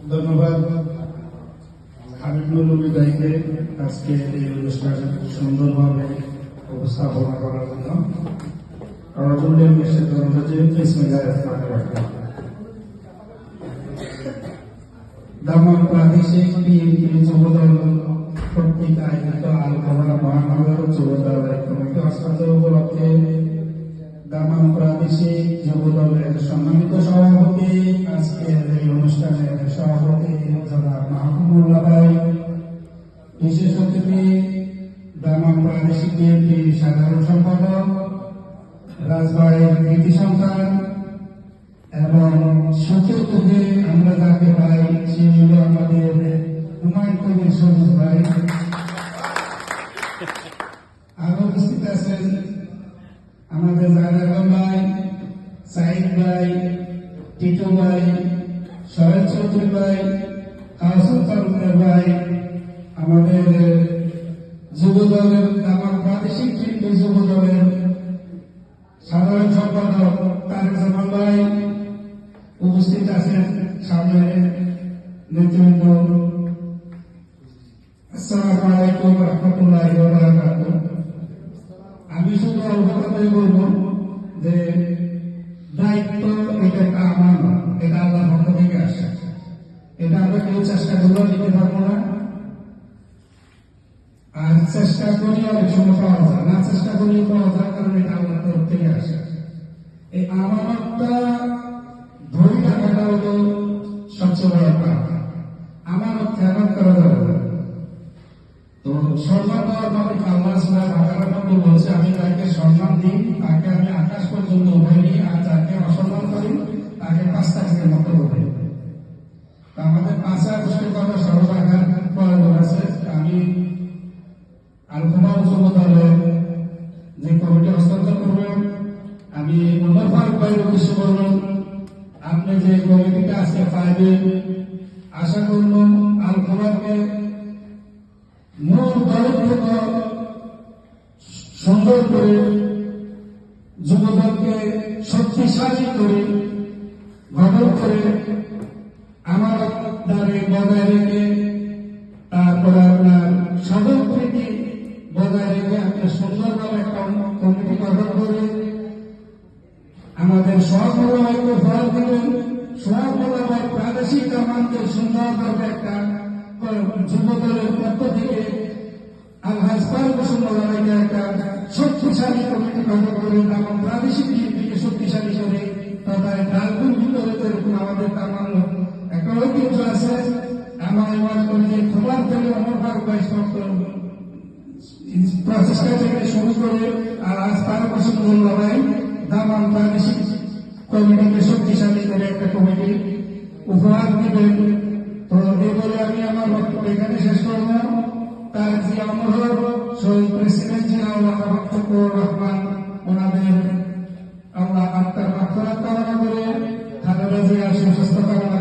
ধন্যবাদ হাবিবুল বিদায়কে আজকে এই অনুষ্ঠান সুন্দরভাবে উপস্থাপনা করার জন্য। দামান প্রাদেশিক বিএনপি যুবদল কর্তৃক আয়োজিত আলখাবার মহানগর যুবদল কমিটি হস্তান্তর উপলক্ষে দামান প্রাদেশিক যুবদলের সম্মানিত সভাপতি, আজকের এই অনুষ্ঠানের সভাপতি জনাব মাহমুদুল্লাহ ভাই, বিশেষ অতিথি দামান প্রাদেশিক বিএনপি সাধারণ সম্পাদক রাজবাড়ির কৃতি সন্তান এবং সুখের থেকে আমরা যাকে পাই সে হল আমাদের হুমায়ুন কবির সবুজ ভাই। আরো উপস্থিত আছেন আমাদের জায়নাগম ভাই, সাইদ ভাই, টিটু ভাই, সহেল চৌধুরী ভাই, কাউসার তালুকদার ভাই, আমাদের যুবদলের দামান প্রাদেশিক বিএনপি যুবদলের সাধারণ সম্পাদক তারেক জামান ভাই, উপস্থিত আছেন সামনে নেতৃবৃন্দ। আসসালামু আলাইকুম ওয়া রাহমাতুল্লাহি ওয়া বারাকাতুহু। আমি শুধু অল্প কথাই বলবো যে দায়িত্ব এটা একটা আমানত, এটা আল্লাহর পক্ষ থেকে আসে। এটা আমরা কেউ চেষ্টা করলেও নিতে পারবো না, আর চেষ্টা করি অনেক সময় পাওয়া যায় না, চেষ্টা করি পাওয়া যায়, কারণ এটা আল্লাহর তরফ থেকে আসে। এই আমানতটা ধরে রাখাটা হলো সবচেয়ে বড় কাজ। আমানত খেয়ানত করা যাবে না। তো সম্মান দেওয়ার মালিক আল্লাহ সুবহানাহু ওয়া তাআলা বলছে, আমি তাকে সম্মান দিই, তাকে আমি আকাশ পর্যন্ত উঠাই নিই, আর যাকে অসম্মান করি তাকে পাঁচটা থেকে মতো উঠাই। আমাদের 5 আগস্টের কথা স্মরণ রাখার প্রয়োজন আছে। আমি আলখাবার যুবদলের যে কমিটি হস্তান্তর করবেন, আমি ওমর ফারুক ভাইয়ের উদ্দেশ্যে বললাম, আপনি যে কমিটিটা আজকে পাইবেন, আশা করব আলখাবারকে মূল দলের থেকে সুন্দর করে, যুবদলকে শক্তিশালী করে, গঠন করে, আমার দ্বারে বজায় রেখে, তারপরে আপনার সদপ্রীতি বজায় রেখে আপনি সুন্দরভাবে একটা কমিটি গঠন করে আমাদের সহকর্মীকে ফল দিলেন। সহকর্মী প্রাদেশিক কামানকে সুন্দরভাবে একটা যুবদলের পক্ষ থেকে আলহাজ পারভূষণকে একটা শক্তিশালী কমিটি গঠন করে এবং প্রাদেশিক বিএনপিকে শক্তিশালী করে, তথা ডালপুর ভিতরে এরকম আমাদের তামান্য একটা ঐতিহ্য আছে। আমার মনে করি যে খবর থেকে অমর ফারুক ভাই প্রচেষ্টা থেকে শুরু করে আজ পারভূষণ ভাই দামান প্রাদেশিক কমিটিকে শক্তিশালী করে একটা কমিটি উপহার দিবেন। তো এই বলে আমি আমার বক্তব্য এখানে শেষ করব। তার যে অমর শহীদ প্রেসিডেন্ট জিয়াউর রহমান, ওনাদের আল্লাহ আত্মার মাগফিরাত কামনা করে, খালেদা জিয়ার সুস্বাস্থ্য কামনা